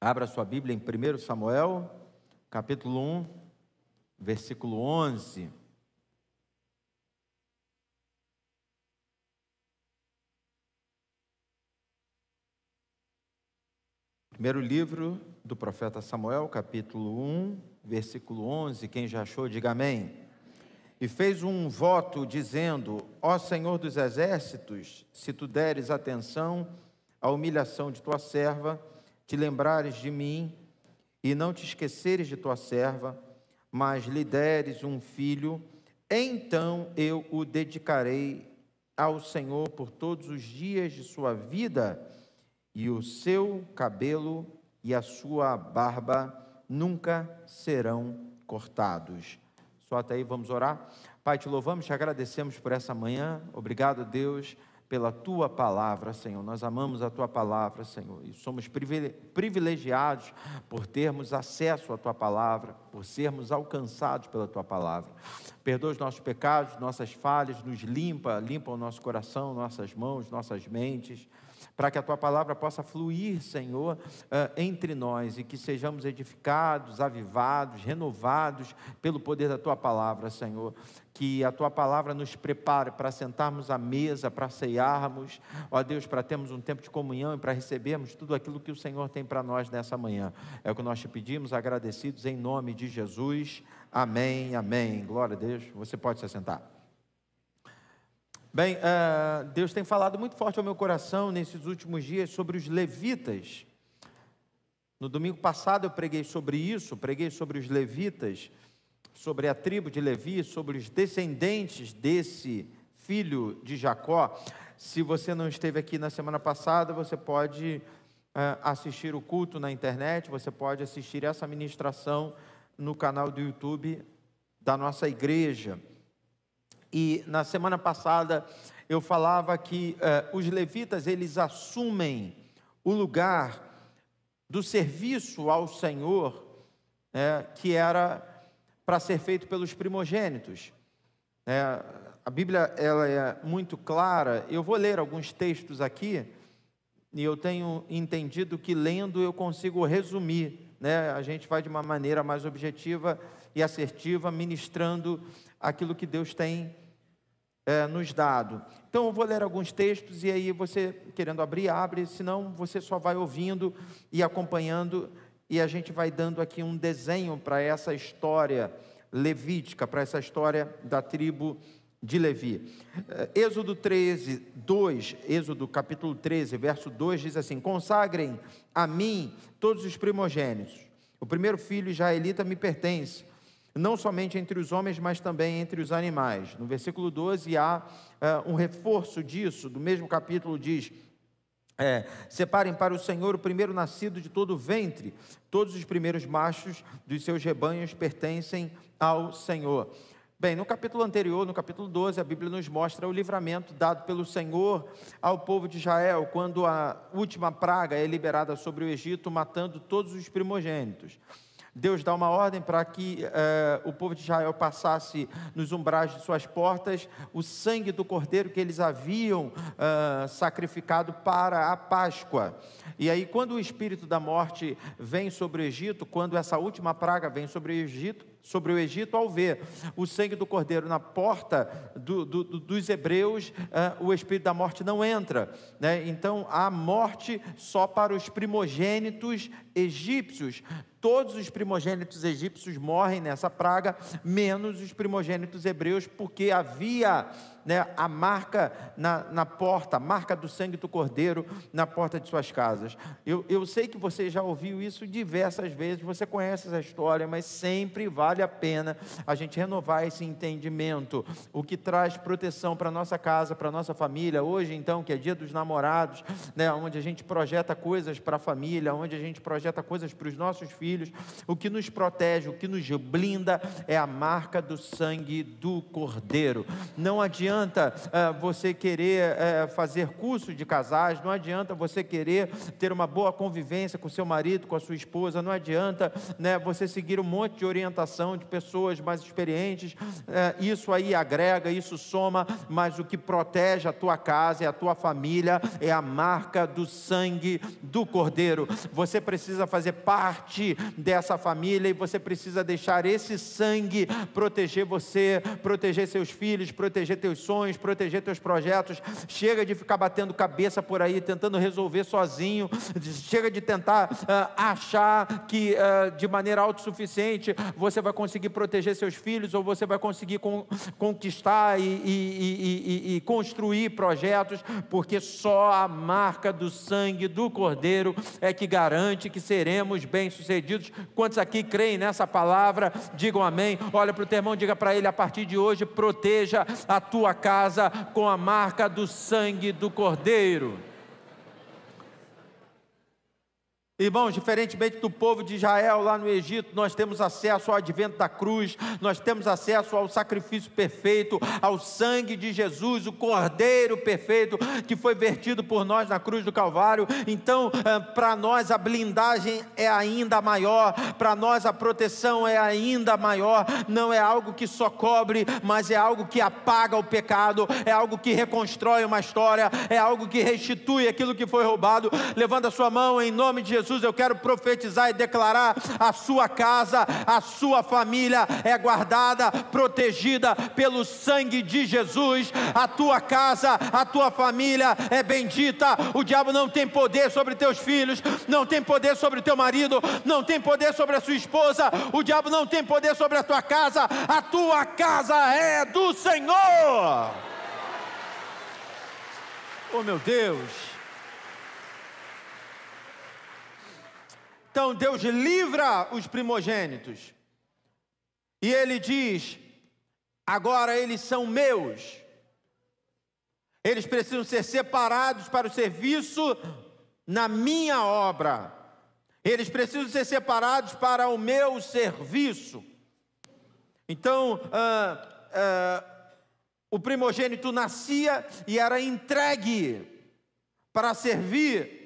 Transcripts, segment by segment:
Abra sua Bíblia em 1 Samuel, capítulo 1, versículo 11. Primeiro livro do profeta Samuel, capítulo 1, versículo 11. Quem já achou, diga amém. E fez um voto dizendo: ó Senhor dos exércitos, se tu deres atenção à humilhação de tua serva, te lembrares de mim e não te esqueceres de tua serva, mas lhe deres um filho, então eu o dedicarei ao Senhor por todos os dias de sua vida, e o seu cabelo e a sua barba nunca serão cortados. Só até aí, vamos orar. Pai, te louvamos, te agradecemos por essa manhã. Obrigado, Deus, pela tua palavra, Senhor. Nós amamos a tua palavra, Senhor, e somos privilegiados por termos acesso à tua palavra, por sermos alcançados pela tua palavra. Perdoa os nossos pecados, nossas falhas, nos limpa o nosso coração, nossas mãos, nossas mentes, para que a tua palavra possa fluir, Senhor, entre nós, e que sejamos edificados, avivados, renovados pelo poder da tua palavra, Senhor. Que a tua palavra nos prepare para sentarmos à mesa, para ceiarmos, ó Deus, para termos um tempo de comunhão e para recebermos tudo aquilo que o Senhor tem para nós nessa manhã. É o que nós te pedimos, agradecidos em nome de Jesus. Amém, amém. Glória a Deus. Você pode se assentar. Bem, Deus tem falado muito forte ao meu coração nesses últimos dias sobre os levitas. No domingo passado eu preguei sobre isso, preguei sobre os levitas, sobre a tribo de Levi, sobre os descendentes desse filho de Jacó. Se você não esteve aqui na semana passada, você pode assistir o culto na internet, você pode assistir essa ministração no canal do YouTube da nossa igreja. E na semana passada eu falava que os levitas, eles assumem o lugar do serviço ao Senhor, que era para ser feito pelos primogênitos. A Bíblia ela é muito clara. Eu vou ler alguns textos aqui, e eu tenho entendido que lendo eu consigo resumir, a gente vai de uma maneira mais objetiva e assertiva, ministrando aquilo que Deus tem nos dado. Então eu vou ler alguns textos, e aí você, querendo abrir, abre, senão você só vai ouvindo e acompanhando, e a gente vai dando aqui um desenho para essa história levítica, para essa história da tribo de Levi. Êxodo 13, 2, Êxodo capítulo 13, verso 2, diz assim: consagrem a mim todos os primogênitos, o primeiro filho israelita me pertence, não somente entre os homens, mas também entre os animais. No versículo 12 há um reforço disso, do mesmo capítulo diz: separem para o Senhor o primeiro nascido de todo o ventre, todos os primeiros machos dos seus rebanhos pertencem ao Senhor. Bem, no capítulo anterior, no capítulo 12, a Bíblia nos mostra o livramento dado pelo Senhor ao povo de Israel, quando a última praga é liberada sobre o Egito, matando todos os primogênitos. Deus dá uma ordem para que o povo de Israel passasse nos umbrais de suas portas o sangue do cordeiro que eles haviam sacrificado para a Páscoa. E aí, quando o espírito da morte vem sobre o Egito, quando essa última praga vem sobre o Egito, ao ver o sangue do cordeiro na porta dos hebreus, o espírito da morte não entra, Então há morte só para os primogênitos egípcios. Todos os primogênitos egípcios morrem nessa praga, menos os primogênitos hebreus, porque havia a marca na porta, a marca do sangue do cordeiro na porta de suas casas. Eu sei que você já ouviu isso diversas vezes, você conhece essa história, mas sempre vale a pena a gente renovar esse entendimento, o que traz proteção para a nossa casa, para a nossa família. Hoje então, que é dia dos namorados, onde a gente projeta coisas para a família, onde a gente projeta coisas para os nossos filhos, o que nos protege, o que nos blinda é a marca do sangue do cordeiro. Não adianta adianta você querer fazer curso de casais, não adianta você querer ter uma boa convivência com seu marido, com a sua esposa, não adianta, né, você seguir um monte de orientação de pessoas mais experientes, isso aí agrega, isso soma, mas o que protege a tua casa e a tua família é a marca do sangue do Cordeiro. Você precisa fazer parte dessa família e você precisa deixar esse sangue proteger você, proteger seus filhos, proteger teus sonhos, proteger teus projetos. Chega de ficar batendo cabeça por aí, tentando resolver sozinho. Chega de tentar achar que de maneira autossuficiente você vai conseguir proteger seus filhos, ou você vai conseguir conquistar e construir projetos, porque só a marca do sangue do Cordeiro é que garante que seremos bem-sucedidos. Quantos aqui creem nessa palavra? Digam amém. Olha para o teu irmão, diga para ele: a partir de hoje, proteja a tua casa com a marca do sangue do Cordeiro. Irmãos, diferentemente do povo de Israel lá no Egito, nós temos acesso ao advento da cruz, nós temos acesso ao sacrifício perfeito, ao sangue de Jesus, o Cordeiro perfeito, que foi vertido por nós na cruz do Calvário. Então, para nós a blindagem é ainda maior, para nós a proteção é ainda maior. Não é algo que só cobre, mas é algo que apaga o pecado, é algo que reconstrói uma história, é algo que restitui aquilo que foi roubado. Levanta a sua mão em nome de Jesus. Eu quero profetizar e declarar: a sua casa, a sua família é guardada, protegida pelo sangue de Jesus. A tua casa, a tua família é bendita. O diabo não tem poder sobre teus filhos, não tem poder sobre teu marido, não tem poder sobre a sua esposa. O diabo não tem poder sobre a tua casa. A tua casa é do Senhor. Oh, meu Deus! Então Deus livra os primogênitos, e Ele diz: agora eles são meus. Eles precisam ser separados para o serviço na minha obra. Eles precisam ser separados para o meu serviço. Então, o primogênito nascia e era entregue para servir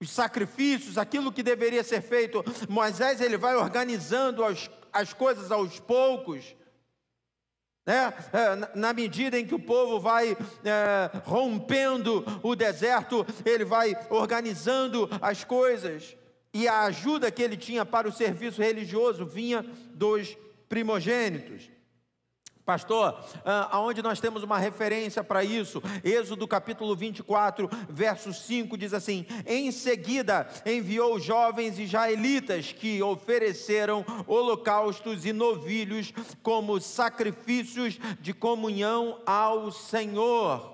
os sacrifícios, aquilo que deveria ser feito. Moisés, ele vai organizando as coisas aos poucos, né? Na medida em que o povo vai rompendo o deserto, ele vai organizando as coisas, e a ajuda que ele tinha para o serviço religioso vinha dos primogênitos. Pastor, aonde nós temos uma referência para isso? Êxodo capítulo 24, verso 5 diz assim: em seguida enviou jovens israelitas que ofereceram holocaustos e novilhos como sacrifícios de comunhão ao Senhor.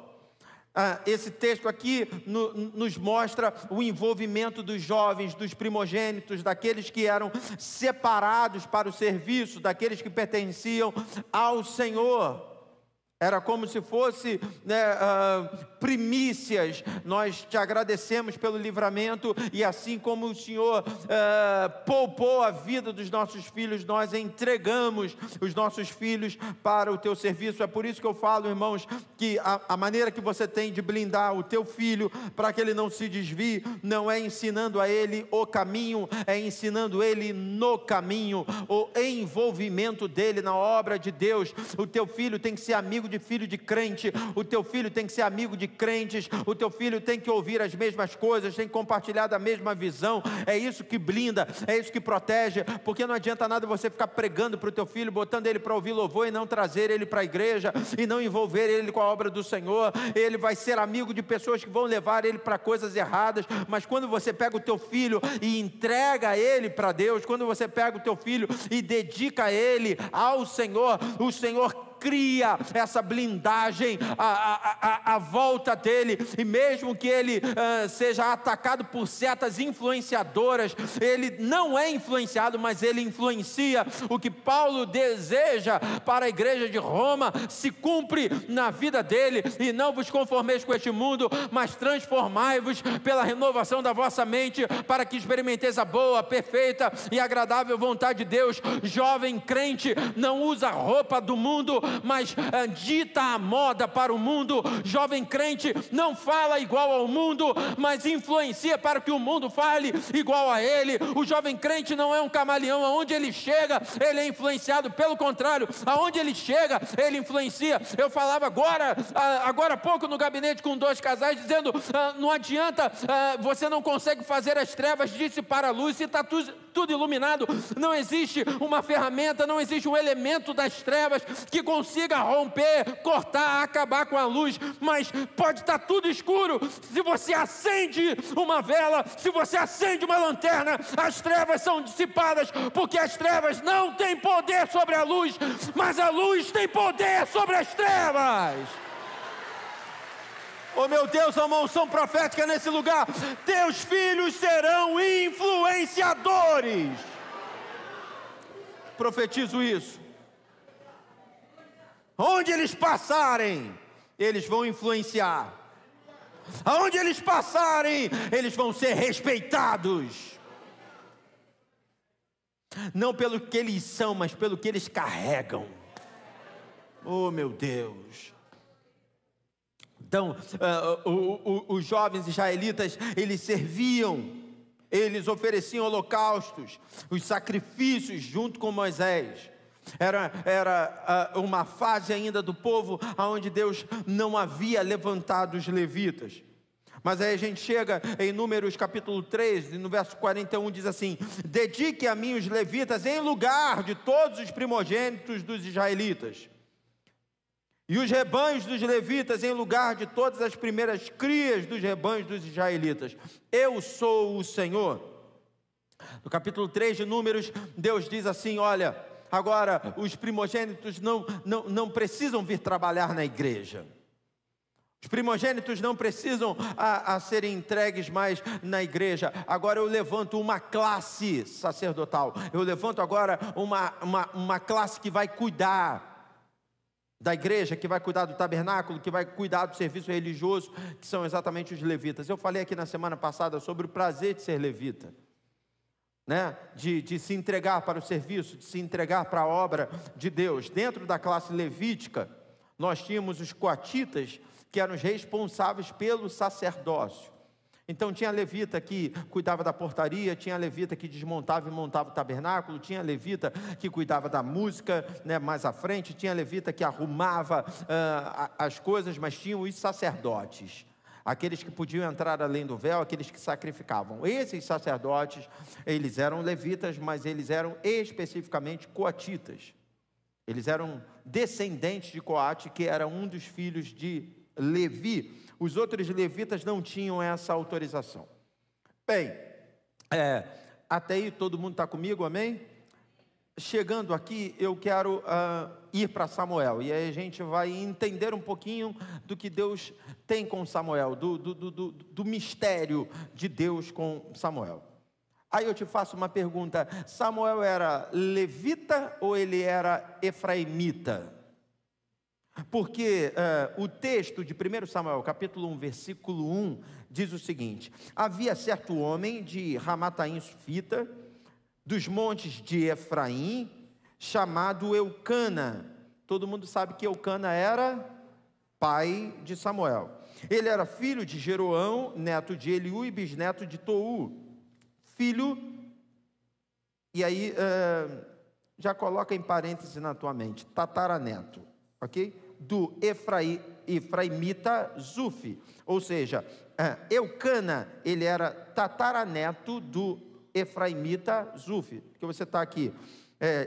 Esse texto aqui nos mostra o envolvimento dos jovens, dos primogênitos, daqueles que eram separados para o serviço, daqueles que pertenciam ao Senhor. Era como se fosse, né, primícias. Nós te agradecemos pelo livramento, e assim como o Senhor poupou a vida dos nossos filhos, nós entregamos os nossos filhos para o teu serviço. É por isso que eu falo, irmãos, que a maneira que você tem de blindar o teu filho para que ele não se desvie, não é ensinando a ele o caminho, é ensinando ele no caminho, o envolvimento dele na obra de Deus. O teu filho tem que ser amigo de filho de crente, o teu filho tem que ser amigo de crentes, o teu filho tem que ouvir as mesmas coisas, tem que compartilhar da mesma visão. É isso que blinda, é isso que protege, porque não adianta nada você ficar pregando para o teu filho, botando ele para ouvir louvor e não trazer ele para a igreja, e não envolver ele com a obra do Senhor. Ele vai ser amigo de pessoas que vão levar ele para coisas erradas. Mas quando você pega o teu filho e entrega ele para Deus, quando você pega o teu filho e dedica ele ao Senhor, o Senhor cria essa blindagem à volta dele, e mesmo que ele seja atacado por setas influenciadoras, ele não é influenciado, mas ele influencia. O que Paulo deseja para a igreja de Roma se cumpre na vida dele. E não vos conformeis com este mundo, mas transformai-vos pela renovação da vossa mente, para que experimenteis a boa, perfeita e agradável vontade de Deus. Jovem crente não usa roupa do mundo, mas dita a moda para o mundo. Jovem crente não fala igual ao mundo, mas influencia para que o mundo fale igual a ele. O jovem crente não é um camaleão, aonde ele chega, ele é influenciado. Pelo contrário, aonde ele chega, ele influencia. Eu falava agora há pouco no gabinete com 2 casais, dizendo, não adianta, você não consegue fazer as trevas dissipar a luz, se está tudo iluminado. Não existe uma ferramenta, não existe um elemento das trevas que consiga romper, cortar, acabar com a luz, mas pode estar tudo escuro. Se você acende uma vela, se você acende uma lanterna, as trevas são dissipadas, porque as trevas não têm poder sobre a luz, mas a luz tem poder sobre as trevas. Oh meu Deus, a unção profética nesse lugar. Teus filhos serão influenciadores. Profetizo isso. Onde eles passarem, eles vão influenciar. Aonde eles passarem, eles vão ser respeitados. Não pelo que eles são, mas pelo que eles carregam. Oh meu Deus. Então, os jovens israelitas, eles serviam, eles ofereciam holocaustos, os sacrifícios junto com Moisés. Era uma fase ainda do povo onde Deus não havia levantado os levitas. Mas aí a gente chega em Números capítulo 3, no verso 41, diz assim: dedique a mim os levitas em lugar de todos os primogênitos dos israelitas, e os rebanhos dos levitas em lugar de todas as primeiras crias dos rebanhos dos israelitas. Eu sou o Senhor. No capítulo 3 de Números, Deus diz assim: olha, agora os primogênitos não precisam vir trabalhar na igreja. Os primogênitos não precisam serem entregues mais na igreja. Agora eu levanto uma classe sacerdotal. Eu levanto agora uma classe que vai cuidar da igreja, que vai cuidar do tabernáculo, que vai cuidar do serviço religioso, que são exatamente os levitas. Eu falei aqui na semana passada sobre o prazer de ser levita, né? De se entregar para o serviço, de se entregar para a obra de Deus. Dentro da classe levítica, nós tínhamos os coatitas, que eram os responsáveis pelo sacerdócio. Então tinha levita que cuidava da portaria, tinha levita que desmontava e montava o tabernáculo, tinha levita que cuidava da música, né, mais à frente, tinha levita que arrumava as coisas, mas tinha os sacerdotes, aqueles que podiam entrar além do véu, aqueles que sacrificavam. Esses sacerdotes, eles eram levitas, mas eles eram especificamente coatitas. Eles eram descendentes de Coate, que era um dos filhos de Levi. Os outros levitas não tinham essa autorização. Bem, até aí todo mundo está comigo, amém? Chegando aqui, eu quero ir para Samuel, e aí a gente vai entender um pouquinho do que Deus tem com Samuel, do mistério de Deus com Samuel. Aí eu te faço uma pergunta: Samuel era levita ou ele era efraimita? Porque o texto de 1 Samuel, capítulo 1, versículo 1, diz o seguinte: havia certo homem de Ramataim Sufita, dos montes de Efraim, chamado Eucana. Todo mundo sabe que Eucana era pai de Samuel. Ele era filho de Jeroão, neto de Eliú e bisneto de Tou, filho, e aí já coloca em parêntese na tua mente, tataraneto, ok? Do efraimita Zufi, ou seja, Eucana, ele era tataraneto do efraimita Zufi, porque você está aqui,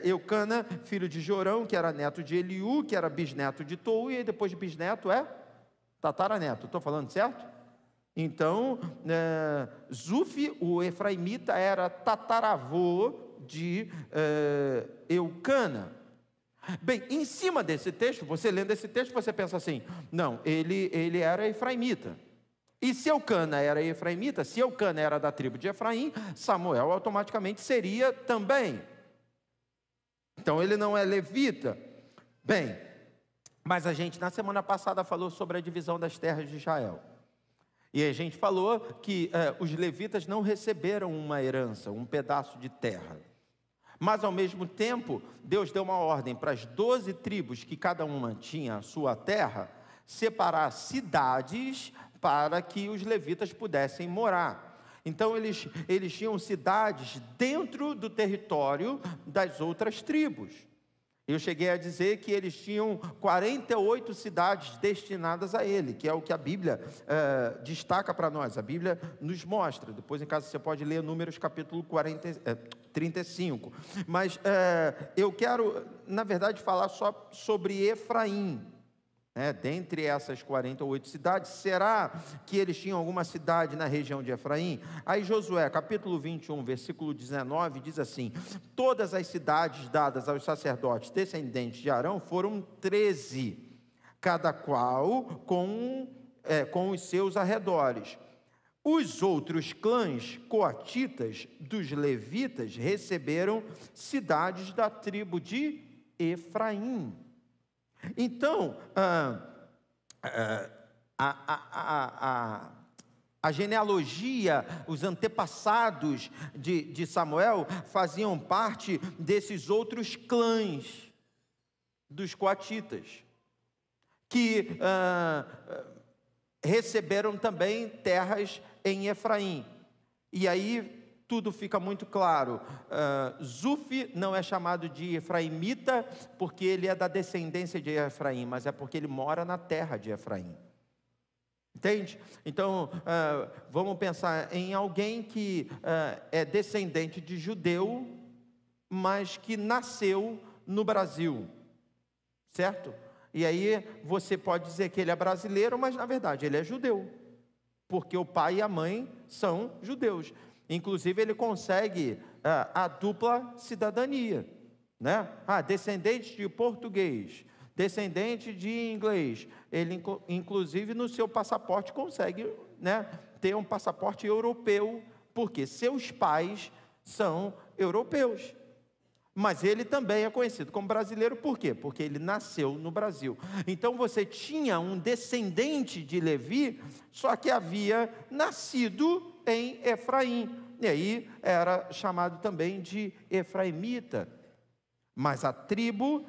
Eucana, filho de Jorão, que era neto de Eliú, que era bisneto de Tou, e aí depois de bisneto tataraneto, estou falando certo? Então, Zufi, o efraimita, era tataravô de Eucana. Bem, em cima desse texto, você lendo esse texto, você pensa assim: não, ele era efraimita. E se Eucana era efraimita, se Eucana era da tribo de Efraim, Samuel automaticamente seria também. Então ele não é levita. Bem, mas a gente na semana passada falou sobre a divisão das terras de Israel. E a gente falou que os levitas não receberam uma herança, um pedaço de terra. Mas ao mesmo tempo, Deus deu uma ordem para as 12 tribos, que cada uma tinha a sua terra, separar cidades para que os levitas pudessem morar. Então eles tinham cidades dentro do território das outras tribos. Eu cheguei a dizer que eles tinham 48 cidades destinadas a ele, que é o que a Bíblia destaca para nós, a Bíblia nos mostra. Depois em casa você pode ler Números capítulo 35. Mas eu quero, na verdade, falar só sobre Efraim. Dentre essas 48 cidades, será que eles tinham alguma cidade na região de Efraim? Aí Josué, capítulo 21, versículo 19, diz assim: todas as cidades dadas aos sacerdotes descendentes de Arão foram 13, cada qual com os seus arredores. Os outros clãs coatitas dos levitas receberam cidades da tribo de Efraim. Então, a genealogia, os antepassados de Samuel faziam parte desses outros clãs dos coatitas, que receberam também terras em Efraim. E aí tudo fica muito claro. Zuf não é chamado de efraimita porque ele é da descendência de Efraim, mas é porque ele mora na terra de Efraim. Entende? Então, vamos pensar em alguém que é descendente de judeu, mas que nasceu no Brasil, certo? E aí você pode dizer que ele é brasileiro, mas na verdade ele é judeu, porque o pai e a mãe são judeus. Inclusive ele consegue a dupla cidadania, né? Descendente de português, descendente de inglês. Ele inclusive no seu passaporte consegue, né, ter um passaporte europeu, porque seus pais são europeus. Mas ele também é conhecido como brasileiro, por quê? Porque ele nasceu no Brasil. Então você tinha um descendente de Levi, só que havia nascido em Efraim, e aí era chamado também de efraimita. Mas a tribo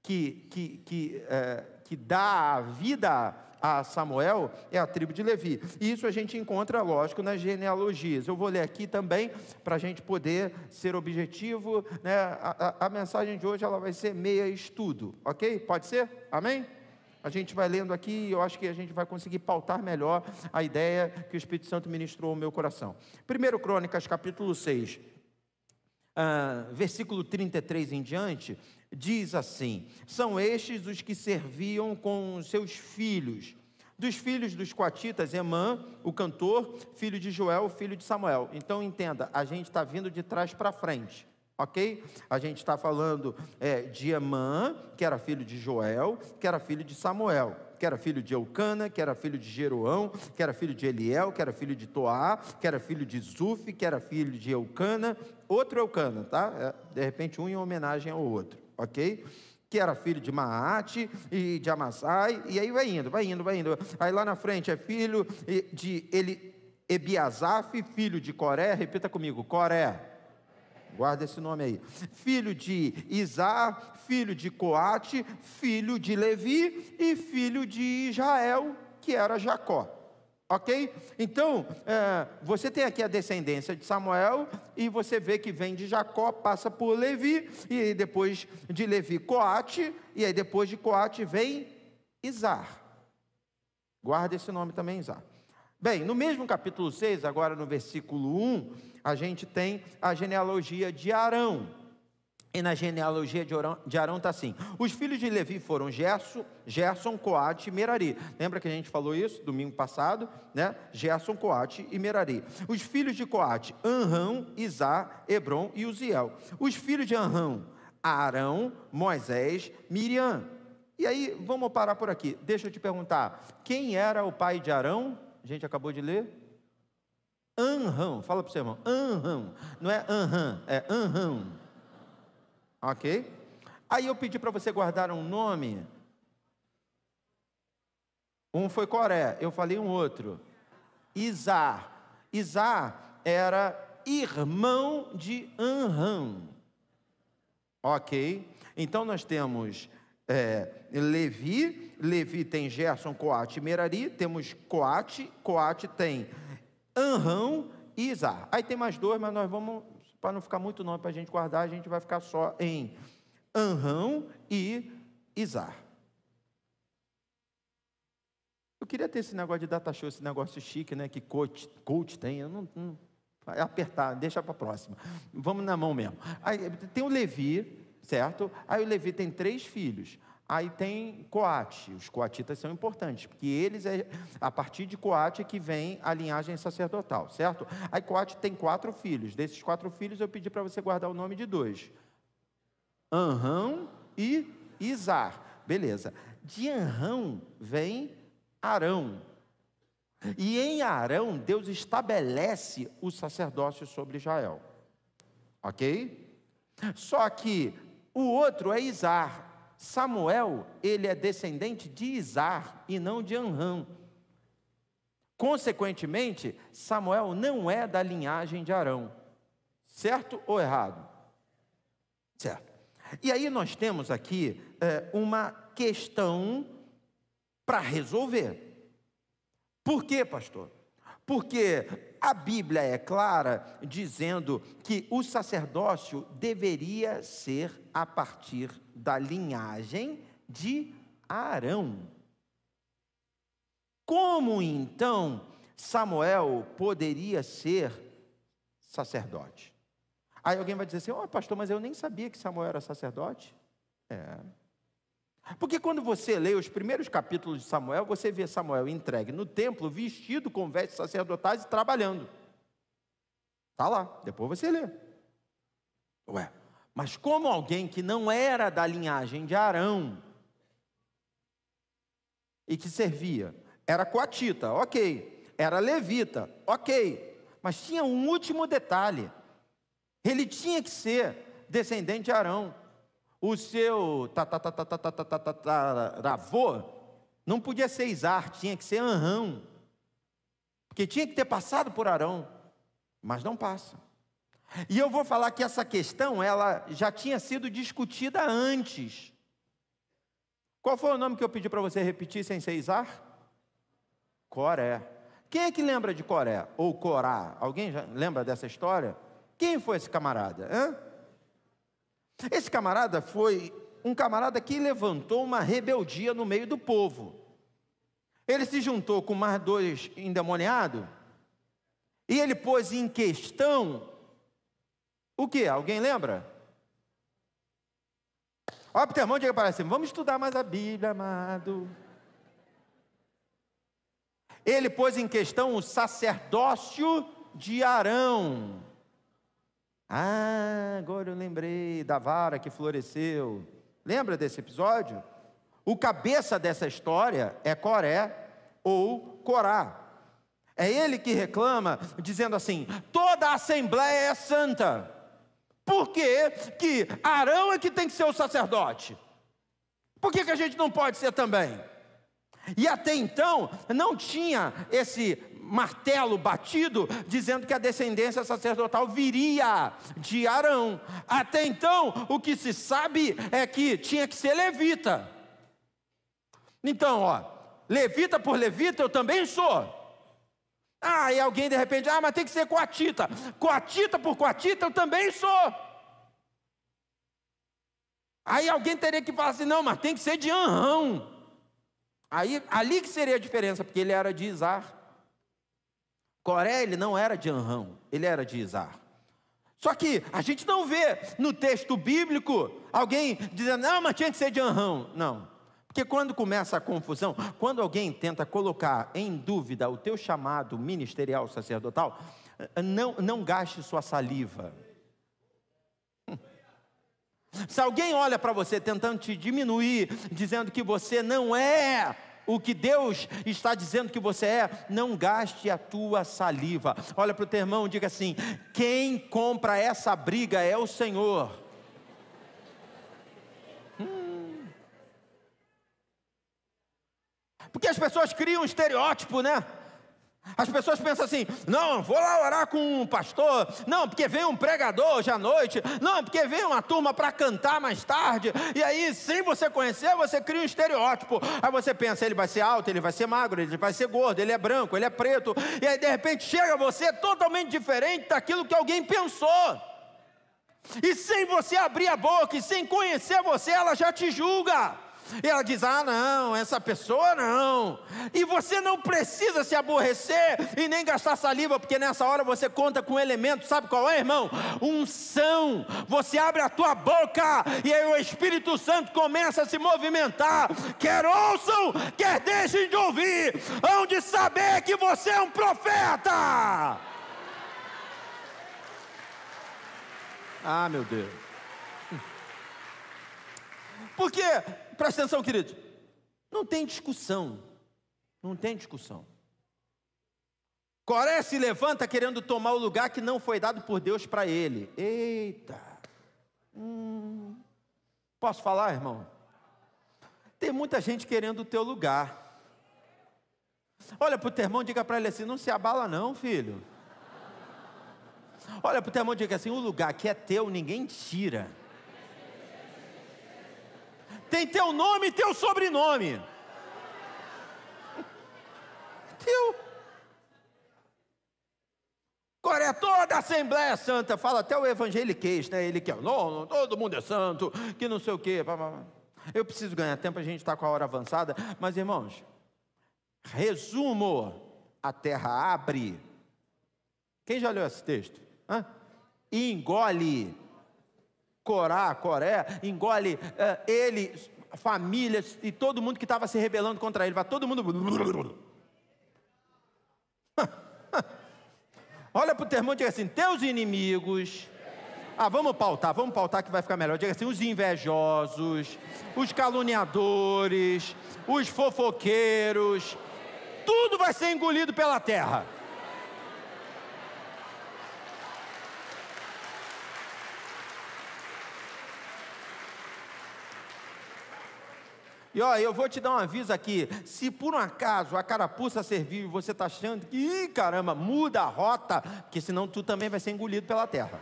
que dá a vida a Samuel é a tribo de Levi. E isso a gente encontra, lógico, nas genealogias. Eu vou ler aqui também, para a gente poder ser objetivo, né? A mensagem de hoje ela vai ser meia estudo, ok? Pode ser? Amém? A gente vai lendo aqui e eu acho que a gente vai conseguir pautar melhor a ideia que o Espírito Santo ministrou ao meu coração. 1 Crônicas, capítulo 6, versículo 33 em diante, diz assim: são estes os que serviam com seus filhos. Dos filhos dos coatitas, Emã, o cantor, filho de Joel, filho de Samuel. Então entenda, a gente está vindo de trás para frente. Ok? A gente está falando de Emã, que era filho de Joel, que era filho de Samuel, que era filho de Eucana, que era filho de Jeroão, que era filho de Eliel, que era filho de Toá, que era filho de Zuf, que era filho de Eucana, outro Eucana, tá? De repente um em homenagem ao outro, ok? Que era filho de Maate e de Amassai, e aí vai indo. Aí lá na frente é filho de Ebiasaf, filho de Coré, repita comigo, Coré. Guarda esse nome aí. Filho de Izar, filho de Coate, filho de Levi e filho de Israel, que era Jacó. Ok? Então, você tem aqui a descendência de Samuel e você vê que vem de Jacó, passa por Levi, e aí depois de Levi, Coate, e aí depois de Coate vem Izar. Guarda esse nome também, Izar. Bem, no mesmo capítulo 6, agora no versículo 1, a gente tem a genealogia de Arão. E na genealogia de Arão está assim: os filhos de Levi foram Gerson, Coate e Merari. Lembra que a gente falou isso domingo passado, né? Gerson, Coate e Merari. Os filhos de Coate, Anrão, Izar, Hebron e Uziel. Os filhos de Anrão, Arão, Moisés, Miriam. E aí, vamos parar por aqui. Deixa eu te perguntar, quem era o pai de Arão? A gente acabou de ler. Anrão, fala para o seu irmão, Anrão, não é Anrão, é Anrão, ok? Aí eu pedi para você guardar um nome, um foi Coré, eu falei um outro, Izar era irmão de Anrão. Ok? Então nós temos Levi. Levi tem Gerson, Coate e Merari. Temos Coate. Coate tem Anrão e Izar. Aí tem mais dois, mas nós vamos, para não ficar muito nome para a gente guardar, a gente vai ficar só em Anrão e Izar. Eu queria ter esse negócio de data show, esse negócio chique, né, que coach tem. Eu não vai apertar, deixa para a próxima. Vamos na mão mesmo. Aí tem o Levi, certo? Aí o Levi tem 3 filhos. Aí tem Coate. Os coatitas são importantes, porque eles, a partir de Coate, que vem a linhagem sacerdotal, certo? Aí Coate tem 4 filhos. Desses 4 filhos, eu pedi para você guardar o nome de 2. Anrão e Izar. Beleza. De Anrão vem Arão. E em Arão, Deus estabelece o sacerdócio sobre Israel. Ok? Só que o outro é Izar. Samuel, ele é descendente de Izar e não de Anrão. Consequentemente, Samuel não é da linhagem de Arão. Certo ou errado? Certo. E aí nós temos aqui uma questão para resolver. Por quê, pastor? Porque a Bíblia é clara dizendo que o sacerdócio deveria ser a partir da linhagem de Arão. Como então Samuel poderia ser sacerdote? Aí alguém vai dizer assim: pastor, mas eu nem sabia que Samuel era sacerdote. Porque quando você lê os primeiros capítulos de Samuel, você vê Samuel entregue no templo, vestido com vestes sacerdotais e trabalhando. Está lá, depois você lê. Mas como alguém que não era da linhagem de Arão, e que servia, era coatita, ok, era levita, ok, mas tinha um último detalhe: ele tinha que ser descendente de Arão. O seu tataravô não podia ser Izar, tinha que ser Anrão, porque tinha que ter passado por Arão, mas não passa. E eu vou falar que essa questão, ela já tinha sido discutida antes. Qual foi o nome que eu pedi para você repetir sem ser Izar? Coré. Quem é que lembra de Coré? Ou Corá? Alguém já lembra dessa história? Quem foi esse camarada? Esse camarada foi um camarada que levantou uma rebeldia no meio do povo. Ele se juntou com mais 2 endemoniados e ele pôs em questão o que? Alguém lembra? Olha para o teu irmão e diga para cima: vamos estudar mais a Bíblia, amado. Ele pôs em questão o sacerdócio de Arão. Agora eu lembrei da vara que floresceu. Lembra desse episódio? O cabeça dessa história é Coré ou Corá. É ele que reclama, dizendo assim: toda a assembleia é santa. Por que que Arão é que tem que ser o sacerdote? Por que que a gente não pode ser também? E até então não tinha esse martelo batido dizendo que a descendência sacerdotal viria de Arão. Até então o que se sabe é que tinha que ser levita. Então, levita por levita eu também sou. E alguém de repente: mas tem que ser coatita. Coatita por coatita eu também sou. Aí alguém teria que falar assim: não, mas tem que ser de Anrão. Aí, ali que seria a diferença, porque ele era de Izar. Coré, ele não era de Anrão, ele era de Izar. Só que a gente não vê no texto bíblico alguém dizendo: não, mas tinha que ser de Anrão. Não, porque quando começa a confusão, quando alguém tenta colocar em dúvida o teu chamado ministerial sacerdotal, não gaste sua saliva. Se alguém olha para você tentando te diminuir, dizendo que você não é o que Deus está dizendo que você é, não gaste a tua saliva. Olha para o teu irmão e diga assim: quem compra essa briga é o Senhor. Porque as pessoas criam um estereótipo, né? As pessoas pensam assim: não, vou lá orar com um pastor, não, porque vem um pregador hoje à noite, não, porque vem uma turma para cantar mais tarde, e aí, sem você conhecer, você cria um estereótipo. Aí você pensa: ele vai ser alto, ele vai ser magro, ele vai ser gordo, ele é branco, ele é preto, e aí de repente chega você totalmente diferente daquilo que alguém pensou, e sem você abrir a boca, e sem conhecer você, ela já te julga. E ela diz: ah, não, essa pessoa não. E você não precisa se aborrecer e nem gastar saliva, porque nessa hora você conta com um elemento, sabe qual é, irmão? Unção. Você abre a tua boca e aí o Espírito Santo começa a se movimentar. Quer ouçam, quer deixem de ouvir, hão de saber que você é um profeta. Ah, meu Deus. Por quê? Presta atenção, querido. Não tem discussão. Não tem discussão. Coré se levanta querendo tomar o lugar que não foi dado por Deus para ele. Eita. Posso falar, irmão? Tem muita gente querendo o teu lugar. Olha para o teu irmão e diga para ele assim: não se abala não, filho. Olha para o teu irmão e diga assim: o lugar que é teu ninguém tira. Tem teu nome e teu sobrenome. Teu. Agora é toda a Assembleia Santa, fala até o evangeliquez, né? Ele quer, não, todo mundo é santo, que não sei o quê. Eu preciso ganhar tempo, a gente está com a hora avançada. Mas irmãos, resumo: a terra abre. Quem já leu esse texto? E engole. Coré, engole ele, famílias e todo mundo que estava se rebelando contra ele. Vai todo mundo. Olha para o teu irmão e diga assim: teus inimigos. Vamos pautar que vai ficar melhor. Diga assim: os invejosos, os caluniadores, os fofoqueiros, tudo vai ser engolido pela terra. E ó, eu vou te dar um aviso aqui: se por um acaso a carapuça serviu e você está achando que, caramba, muda a rota, porque senão tu também vai ser engolido pela terra.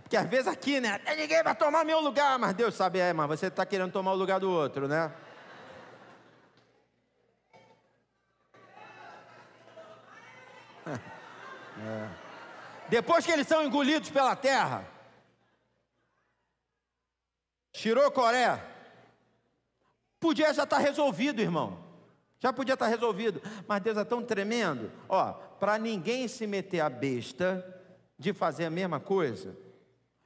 Porque às vezes aqui, né, ninguém vai tomar meu lugar, mas Deus sabe, mas você está querendo tomar o lugar do outro, né? Depois que eles são engolidos pela terra, tirou Coré, podia já estar resolvido, irmão. Já podia estar resolvido. Mas Deus é tão tremendo. Para ninguém se meter a besta de fazer a mesma coisa,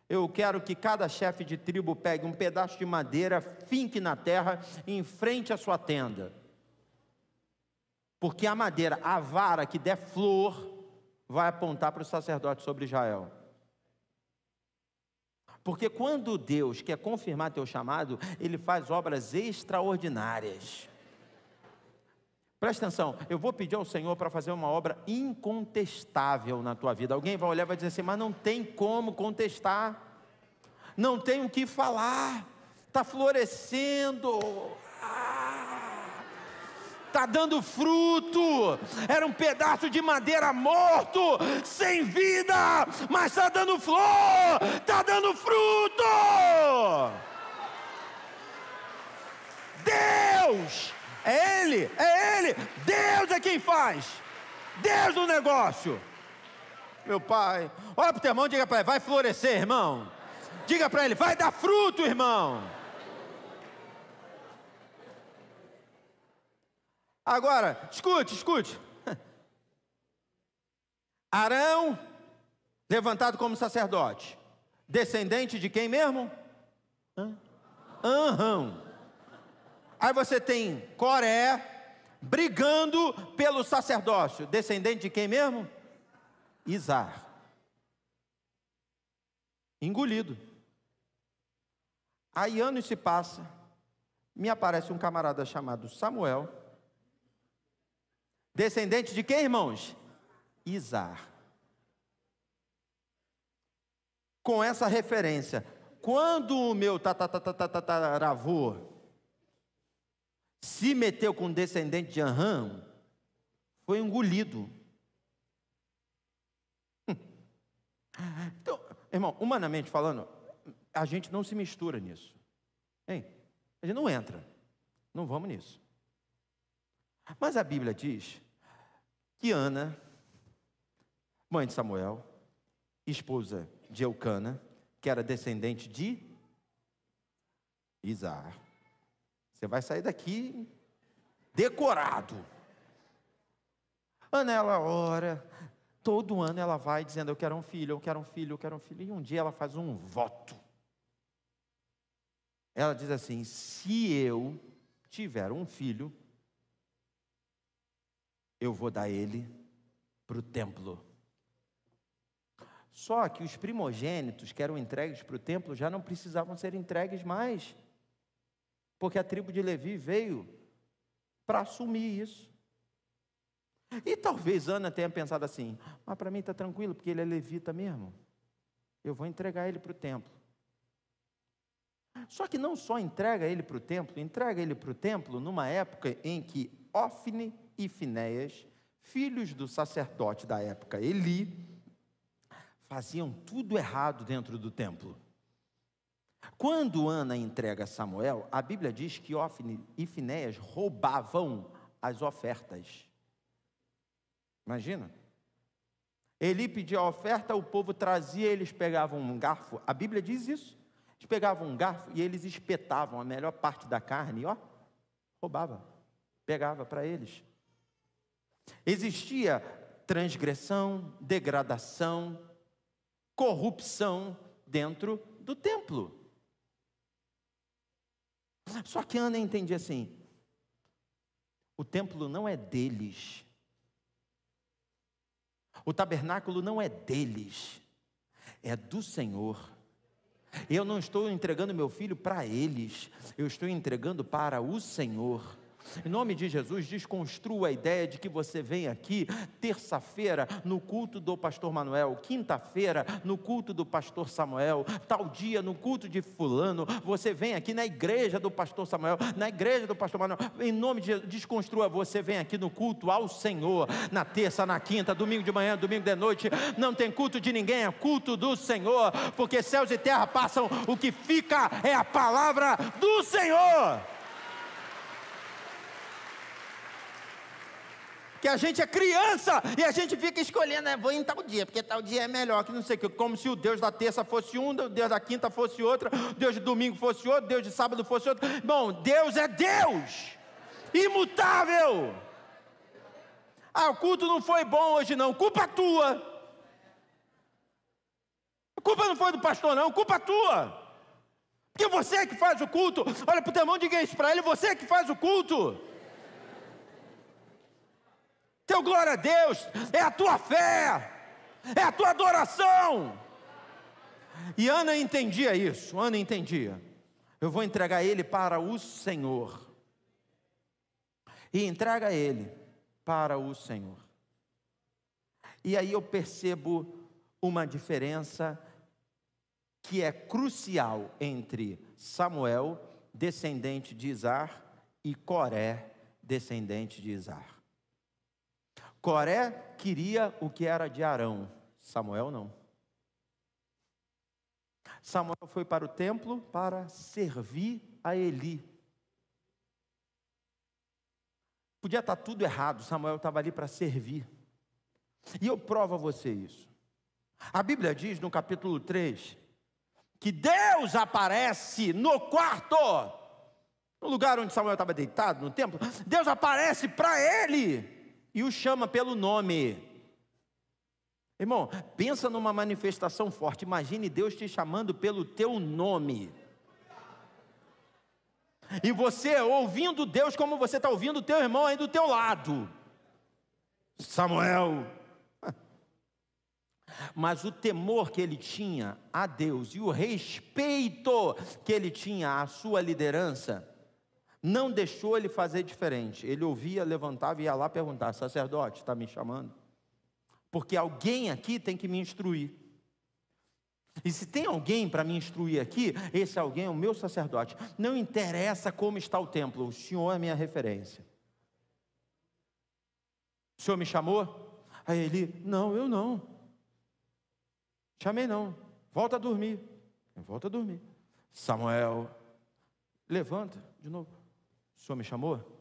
eu quero que cada chefe de tribo pegue um pedaço de madeira, finque na terra, em frente à sua tenda. Porque a madeira, a vara que der flor, vai apontar para o sacerdote sobre Israel. Porque quando Deus quer confirmar teu chamado, Ele faz obras extraordinárias. Presta atenção, eu vou pedir ao Senhor para fazer uma obra incontestável na tua vida. Alguém vai olhar e vai dizer assim: mas não tem como contestar, não tem o que falar, está florescendo, está dando fruto. Era um pedaço de madeira morto, sem vida, mas está dando flor, está dando fruto. Deus, é Ele, Deus é quem faz, Deus no negócio. Meu pai, olha para o teu irmão e diga para ele: vai florescer, irmão. Diga para ele: vai dar fruto, irmão. Agora, escute. Arão, levantado como sacerdote, descendente de quem mesmo? Arão. Aí você tem Coré, brigando pelo sacerdócio, descendente de quem mesmo? Izar. Engolido. Aí anos se passam, me aparece um camarada chamado Samuel, descendente de quem, irmãos? Izar. Com essa referência, quando o meu tataravô se meteu com descendente de Arão, Foi engolido. Então, irmão, humanamente falando, a gente não se mistura nisso. Hein? A gente não entra. Não vamos nisso. Mas a Bíblia diz que Ana, mãe de Samuel, esposa de Eucana, que era descendente de Isaar. Você vai sair daqui decorado. Ana, ela ora, todo ano ela vai dizendo, eu quero um filho, eu quero um filho, eu quero um filho. E um dia ela faz um voto. Ela diz assim, se eu tiver um filho, eu vou dar ele para o templo. Só que os primogênitos que eram entregues para o templo já não precisavam ser entregues mais, porque a tribo de Levi veio para assumir isso. E talvez Ana tenha pensado assim, mas para mim está tranquilo, porque ele é levita mesmo, eu vou entregar ele para o templo. Só que não só entrega ele para o templo numa época em que Ofne e Finéias, filhos do sacerdote da época Eli, faziam tudo errado dentro do templo. Quando Ana entrega Samuel, a Bíblia diz que Ofne e Finéias roubavam as ofertas. Imagina. Eli pedia a oferta, o povo trazia, eles pegavam um garfo. A Bíblia diz isso. Eles pegavam um garfo e eles espetavam a melhor parte da carne, e roubava, pegava para eles. Existia transgressão, degradação, corrupção dentro do templo. Só que Ana entendia assim, o templo não é deles, o tabernáculo não é deles, é do Senhor. Eu não estou entregando meu filho para eles, eu estou entregando para o Senhor. Em nome de Jesus, desconstrua a ideia de que você vem aqui terça-feira no culto do pastor Manuel, quinta-feira no culto do pastor Samuel, tal dia no culto de fulano, você vem aqui na igreja do pastor Samuel, na igreja do pastor Manuel. Em nome de Jesus, desconstrua, você vem aqui no culto ao Senhor, na terça, na quinta, domingo de manhã, domingo de noite, não tem culto de ninguém, é culto do Senhor, porque céus e terra passam, o que fica é a palavra do Senhor. Que a gente é criança e a gente fica escolhendo, vou em tal dia, porque tal dia é melhor, que não sei o que, como se o Deus da terça fosse um, o Deus da quinta fosse outro, o Deus de domingo fosse outro, Deus de sábado fosse outro. Bom, Deus é Deus, imutável. O culto não foi bom hoje não, culpa tua. A culpa não foi do pastor não, culpa tua. Porque você é que faz o culto. Olha para o teu irmão, diga isso para ele, você é que faz o culto. Teu glória a Deus, é a tua fé, é a tua adoração. E Ana entendia isso, Ana entendia. Eu vou entregar ele para o Senhor. E entrega ele para o Senhor. E aí eu percebo uma diferença que é crucial entre Samuel, descendente de Isaar, e Coré, descendente de Isaar. Coré queria o que era de Arão, Samuel não. Samuel foi para o templo para servir a Eli. Podia estar tudo errado, Samuel estava ali para servir. E eu provo a você isso. A Bíblia diz no capítulo 3, que Deus aparece no quarto, no lugar onde Samuel estava deitado, no templo. Deus aparece para ele e o chama pelo nome. Irmão, pensa numa manifestação forte. Imagine Deus te chamando pelo teu nome. E você ouvindo Deus como você está ouvindo o teu irmão aí do teu lado. Samuel. Mas o temor que ele tinha a Deus e o respeito que ele tinha à sua liderança não deixou ele fazer diferente. Ele ouvia, levantava e ia lá perguntar, sacerdote, está me chamando? Porque alguém aqui tem que me instruir. E se tem alguém para me instruir aqui, esse alguém é o meu sacerdote. Não interessa como está o templo, o Senhor é minha referência. O senhor me chamou? Aí ele: não, eu não. Chamei não. Volta a dormir. Volta a dormir. Samuel, levanta de novo. O senhor me chamou?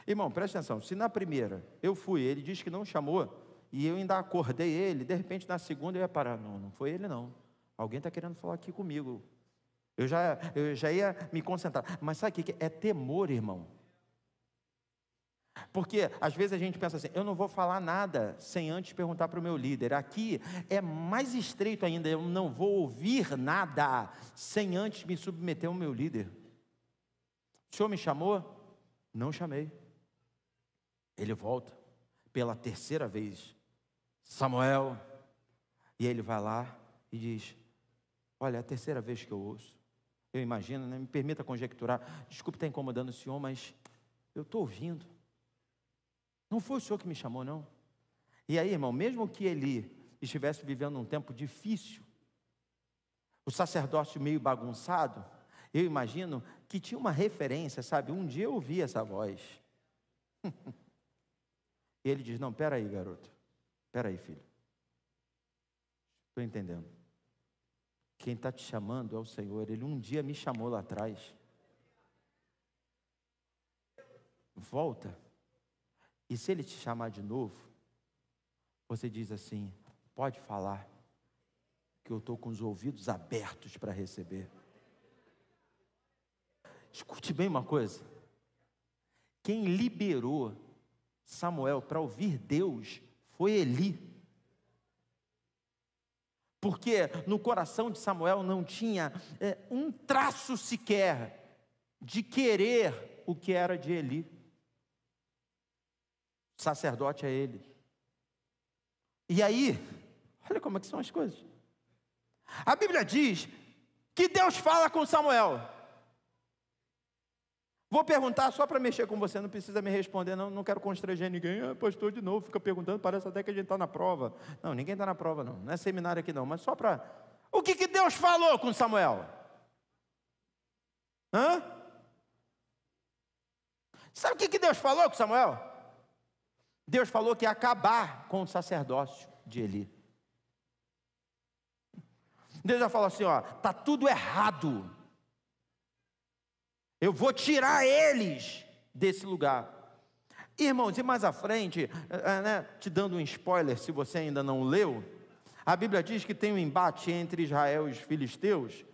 Irmão, presta atenção. Se na primeira eu fui, ele diz que não chamou, e eu ainda acordei ele, de repente na segunda eu ia parar. Não, não foi ele não. Alguém está querendo falar aqui comigo. Eu já ia me concentrar. Mas sabe o que é temor, irmão? Porque às vezes a gente pensa assim: eu não vou falar nada sem antes perguntar para o meu líder. Aqui é mais estreito ainda: eu não vou ouvir nada sem antes me submeter ao meu líder. O senhor me chamou? Não chamei. Ele volta pela terceira vez: Samuel. E ele vai lá e diz: olha, é a terceira vez que eu ouço. Eu imagino, né? Me permita conjecturar. Desculpe estar incomodando o senhor, mas eu estou ouvindo. Não foi o senhor que me chamou, não. E aí, irmão, mesmo que ele estivesse vivendo um tempo difícil, o sacerdócio meio bagunçado, eu imagino que tinha uma referência, sabe? Um dia eu ouvi essa voz. E ele diz: não, peraí, garoto. Peraí, filho. Estou entendendo. Quem está te chamando é o Senhor. Ele um dia me chamou lá atrás. Volta. E se ele te chamar de novo, você diz assim: pode falar, que eu estou com os ouvidos abertos para receber. Escute bem uma coisa: quem liberou Samuel para ouvir Deus foi Eli. Porque no coração de Samuel não tinha um traço sequer de querer o que era de Eli. O sacerdote é ele. E aí, olha como é que são as coisas. A Bíblia diz que Deus fala com Samuel. Vou perguntar só para mexer com você, não precisa me responder, não quero constranger ninguém. Pastor, de novo, fica perguntando, parece até que a gente está na prova. Não, ninguém está na prova não é seminário aqui não, mas só para... O que Deus falou com Samuel? Sabe o que Deus falou com Samuel? Deus falou que ia acabar com o sacerdócio de Eli. Deus já falou assim: ó, está tudo errado. Eu vou tirar eles desse lugar. Irmãos, e mais à frente, te dando um spoiler, se você ainda não leu, a Bíblia diz que tem um embate entre Israel e os filisteus.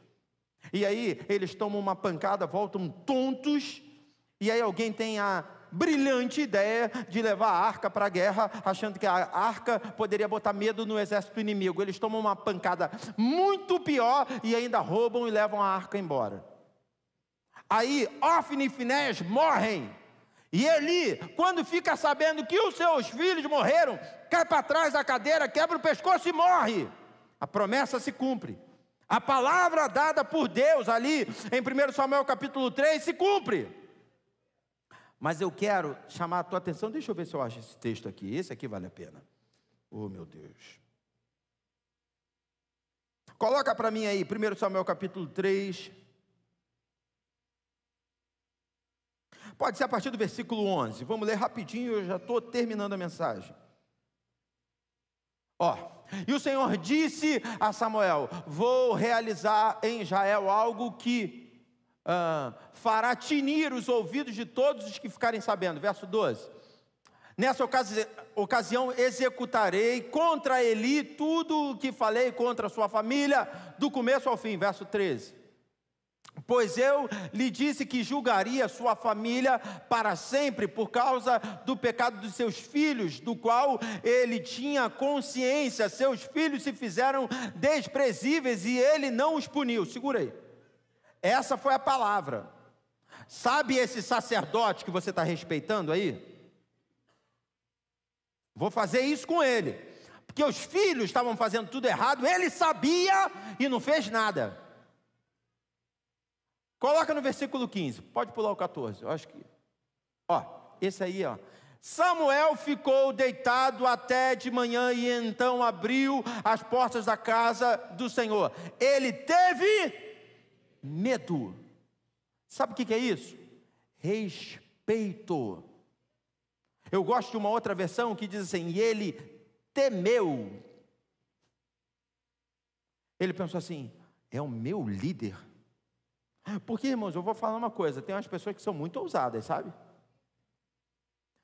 E aí eles tomam uma pancada, voltam tontos. E aí alguém tem a brilhante ideia de levar a arca para a guerra, achando que a arca poderia botar medo no exército inimigo. Eles tomam uma pancada muito pior e ainda roubam e levam a arca embora. Aí Ofni e Finéias morrem, e Eli, quando fica sabendo que os seus filhos morreram, cai para trás da cadeira, quebra o pescoço e morre. A promessa se cumpre. A palavra dada por Deus ali em 1 Samuel capítulo 3 se cumpre. Mas eu quero chamar a tua atenção, deixa eu ver se eu acho esse texto aqui. Esse aqui vale a pena. Oh, meu Deus. Coloca para mim aí 1 Samuel capítulo 3. Pode ser a partir do versículo 11. Vamos ler rapidinho, eu já estou terminando a mensagem. E o Senhor disse a Samuel: vou realizar em Israel algo que fará tinir os ouvidos de todos os que ficarem sabendo. Verso 12. Nessa ocasião executarei contra Eli tudo o que falei contra a sua família, do começo ao fim. Verso 13. Pois eu lhe disse que julgaria sua família para sempre por causa do pecado dos seus filhos, do qual ele tinha consciência. Seus filhos se fizeram desprezíveis e ele não os puniu. Segura aí. Essa foi a palavra. Sabe esse sacerdote que você está respeitando aí? Vou fazer isso com ele, porque os filhos estavam fazendo tudo errado, ele sabia e não fez nada. Coloca no versículo 15, pode pular o 14, eu acho que... esse aí, Samuel ficou deitado até de manhã e então abriu as portas da casa do Senhor. Ele teve medo. Sabe o que é isso? Respeito. Eu gosto de uma outra versão que diz assim: e ele temeu. Ele pensou assim: é o meu líder? Porque, irmãos, eu vou falar uma coisa, tem umas pessoas que são muito ousadas, sabe?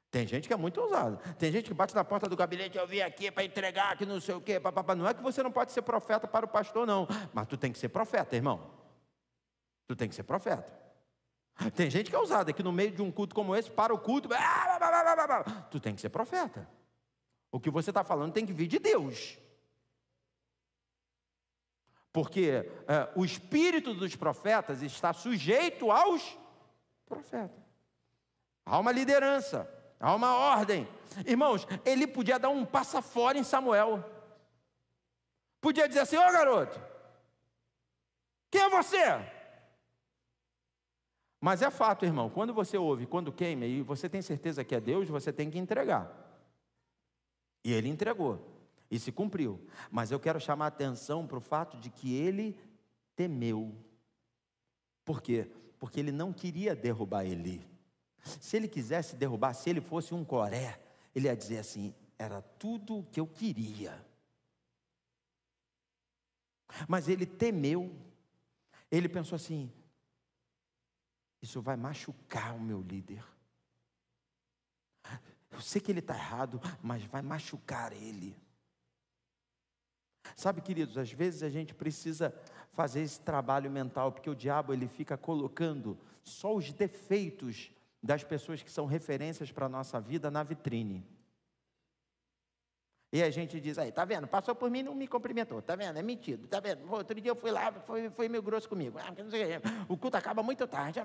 Tem gente que é muito ousada. Tem gente que bate na porta do gabinete: eu vim aqui para entregar, que não sei o quê, papapá. Não é que você não pode ser profeta para o pastor, não. Mas tu tem que ser profeta, irmão. Tu tem que ser profeta. Tem gente que é ousada, que no meio de um culto como esse, para o culto, tu tem que ser profeta. O que você está falando tem que vir de Deus. Porque o espírito dos profetas está sujeito aos profetas. Há uma liderança, há uma ordem. Irmãos, ele podia dar um passa fora em Samuel. Podia dizer assim: ô garoto, quem é você? Mas é fato, irmão, quando você ouve, quando queima, e você tem certeza que é Deus, você tem que entregar. E ele entregou, e se cumpriu. Mas eu quero chamar a atenção para o fato de que ele temeu. Por quê? Porque ele não queria derrubar Eli. Se ele quisesse derrubar, se ele fosse um Coré, ele ia dizer assim: era tudo o que eu queria. Mas ele temeu. Ele pensou assim: isso vai machucar o meu líder. Eu sei que ele está errado, mas vai machucar ele. Sabe, queridos, às vezes a gente precisa fazer esse trabalho mental, porque o diabo ele fica colocando só os defeitos das pessoas que são referências para a nossa vida na vitrine. E a gente diz: aí, tá vendo? Passou por mim e não me cumprimentou. Tá vendo? É mentido. Tá vendo? Outro dia eu fui lá, foi meio grosso comigo. O culto acaba muito tarde.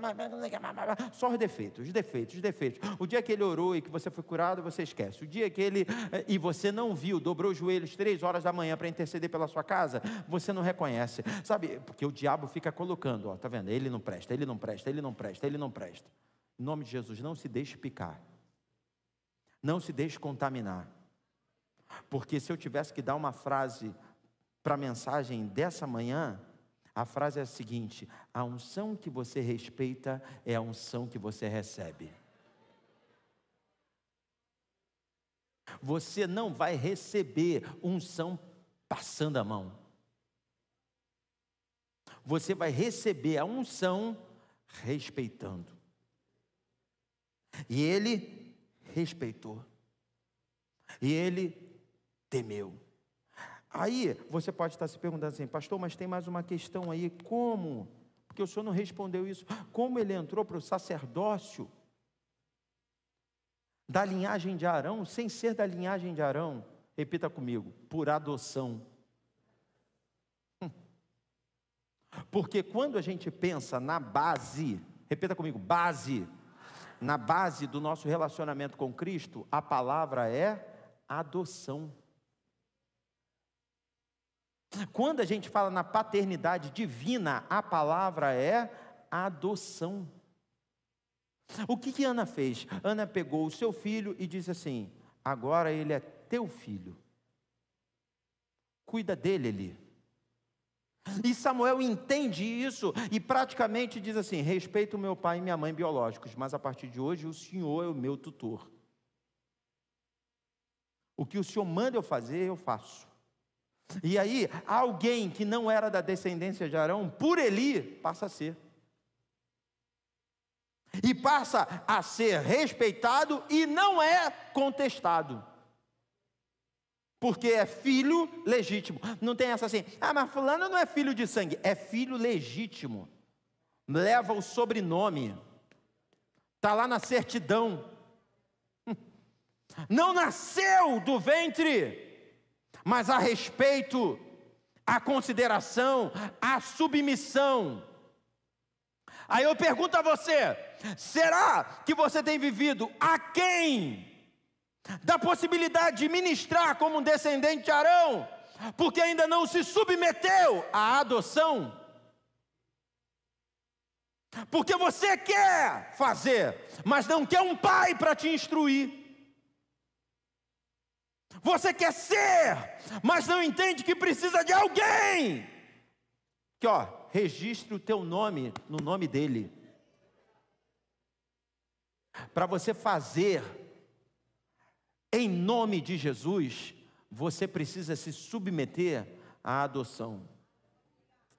Só os defeitos, os defeitos, os defeitos. O dia que ele orou e que você foi curado, você esquece. O dia que ele, e você não viu, dobrou os joelhos 3 horas da manhã para interceder pela sua casa, você não reconhece. Sabe? Porque o diabo fica colocando, ó, tá vendo? Ele não presta, ele não presta, ele não presta, ele não presta. Em nome de Jesus, não se deixe picar. Não se deixe contaminar. Porque se eu tivesse que dar uma frase para a mensagem dessa manhã, a frase é a seguinte: a unção que você respeita é a unção que você recebe. Você não vai receber unção passando a mão. Você vai receber a unção respeitando. E ele respeitou. E ele temeu. Aí você pode estar se perguntando assim: pastor, mas tem mais uma questão aí, como? Porque o senhor não respondeu isso. Como ele entrou para o sacerdócio da linhagem de Arão, sem ser da linhagem de Arão? Repita comigo: por adoção. Porque quando a gente pensa na base, repita comigo, base, na base do nosso relacionamento com Cristo, a palavra é adoção. Quando a gente fala na paternidade divina, a palavra é adoção. O que Ana fez? Ana pegou o seu filho e disse assim: agora ele é teu filho. Cuida dele, Eli. E Samuel entende isso e praticamente diz assim: respeito o meu pai e minha mãe biológicos, mas a partir de hoje o senhor é o meu tutor. O que o senhor manda eu fazer, eu faço. E aí, alguém que não era da descendência de Arão, por Eli, passa a ser. E passa a ser respeitado e não é contestado. Porque é filho legítimo. Não tem essa assim: ah, mas fulano não é filho de sangue. É filho legítimo. Leva o sobrenome. Está lá na certidão. Não nasceu do ventre, mas a respeito, a consideração, a submissão. Aí eu pergunto a você: será que você tem vivido aquém da possibilidade de ministrar como um descendente de Arão, porque ainda não se submeteu à adoção? Porque você quer fazer, mas não quer um pai para te instruir. Você quer ser, mas não entende que precisa de alguém que, registre o teu nome no nome dele. Para você fazer, Em nome de Jesus, você precisa se submeter à adoção.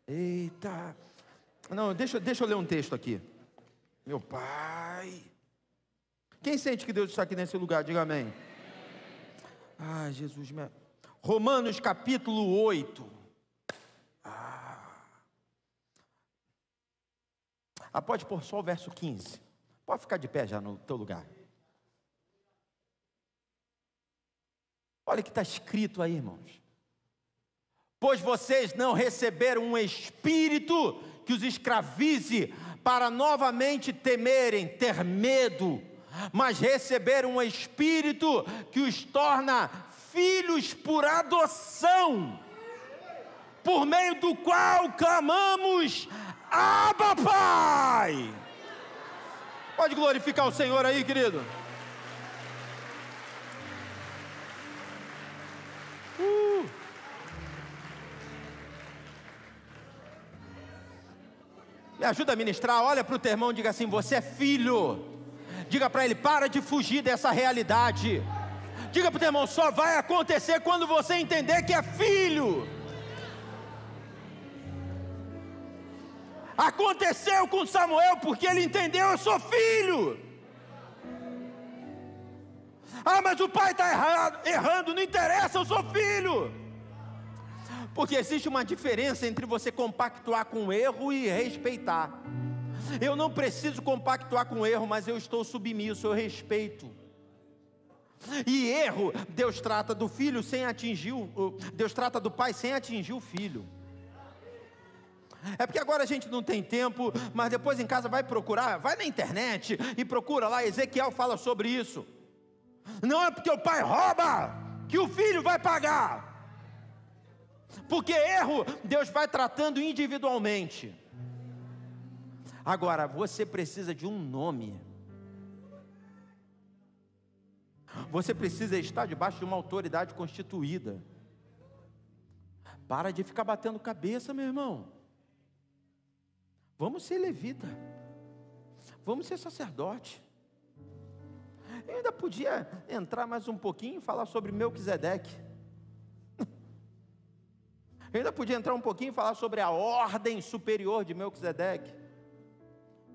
Eita! Não, deixa eu ler um texto aqui. Meu Pai. Quem sente que Deus está aqui nesse lugar? Diga amém. Ah, Jesus. Romanos capítulo 8. Pode pôr só o verso 15. Pode ficar de pé já no teu lugar. Olha o que está escrito aí, irmãos. Pois vocês não receberam um espírito que os escravize para novamente temerem, ter medo, mas receberam um espírito que os torna filhos por adoção, por meio do qual clamamos, Abba, Pai. Pode glorificar o Senhor aí, querido. Me ajuda a ministrar. Olha para o teu irmão e diga assim: você é filho. Diga para ele: para de fugir dessa realidade. Diga para o teu irmão: só vai acontecer quando você entender que é filho. Aconteceu com Samuel porque ele entendeu: eu sou filho. Mas o pai está errando, não interessa, eu sou filho. Porque existe uma diferença entre você compactuar com o erro e respeitar. Eu não preciso compactuar com o erro, mas eu estou submisso, eu respeito. E erro, Deus trata do filho sem atingir Deus trata do pai sem atingir o filho. É porque agora a gente não tem tempo, mas depois em casa vai procurar, vai na internet e procura lá, Ezequiel fala sobre isso. Não é porque o pai rouba que o filho vai pagar. Porque erro, Deus vai tratando individualmente. Agora, você precisa de um nome. Você precisa estar debaixo de uma autoridade constituída. Para de ficar batendo cabeça, meu irmão. Vamos ser levita. Vamos ser sacerdote. Eu ainda podia entrar mais um pouquinho e falar sobre Melquisedeque. Eu ainda podia entrar um pouquinho e falar sobre a ordem superior de Melquisedeque,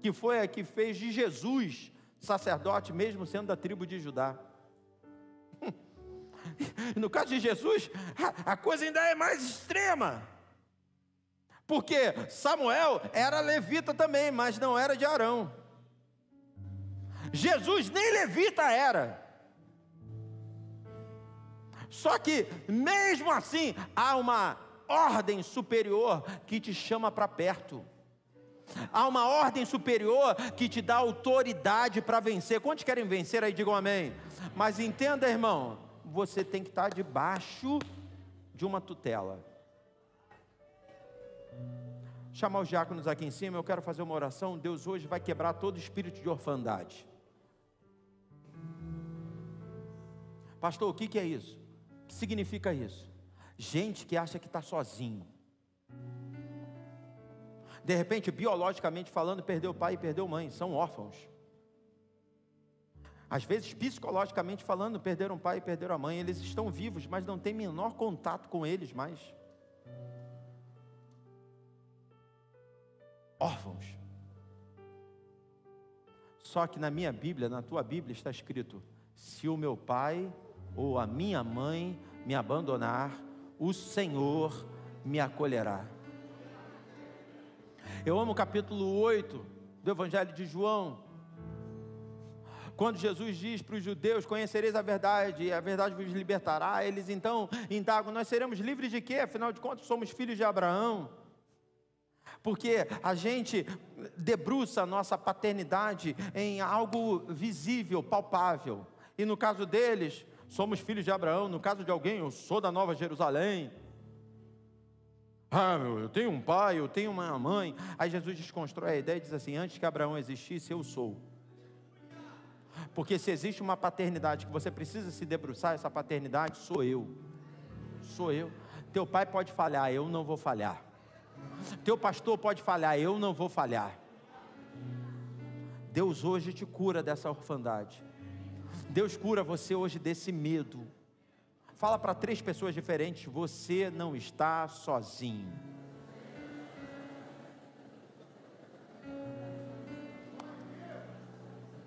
que foi a que fez de Jesus sacerdote, mesmo sendo da tribo de Judá. No caso de Jesus, a coisa ainda é mais extrema, porque Samuel era levita também, mas não era de Arão. Jesus nem levita era. Só que, mesmo assim, há uma ordem superior que te chama para perto. Há uma ordem superior que te dá autoridade para vencer. Quantos querem vencer aí? Digam amém. Mas entenda, irmão, você tem que estar debaixo de uma tutela. Chamar os diáconos aqui em cima, eu quero fazer uma oração. Deus hoje vai quebrar todo espírito de orfandade. Pastor, o que é isso? O que significa isso? Gente que acha que está sozinho. De repente, biologicamente falando, perdeu o pai e perdeu a mãe, são órfãos. Às vezes, psicologicamente falando, perderam o pai e perderam a mãe. Eles estão vivos, mas não tem menor contato com eles mais. Órfãos. Só que na minha Bíblia, na tua Bíblia está escrito: se o meu pai ou a minha mãe me abandonar, o Senhor me acolherá. Eu amo o capítulo 8 do Evangelho de João, quando Jesus diz para os judeus: conhecereis a verdade, e a verdade vos libertará. Eles então indagam: nós seremos livres de quê? Afinal de contas somos filhos de Abraão. Porque a gente debruça a nossa paternidade em algo visível, palpável. E no caso deles, somos filhos de Abraão. No caso de alguém, eu sou da Nova Jerusalém. Eu tenho um pai, eu tenho uma mãe. Aí Jesus desconstrói a ideia e diz assim: antes que Abraão existisse, eu sou. Porque se existe uma paternidade que você precisa se debruçar, essa paternidade sou eu. Sou eu. Teu pai pode falhar, eu não vou falhar. Teu pastor pode falhar, eu não vou falhar. Deus hoje te cura dessa orfandade. Deus cura você hoje desse medo. Fala para 3 pessoas diferentes: você não está sozinho.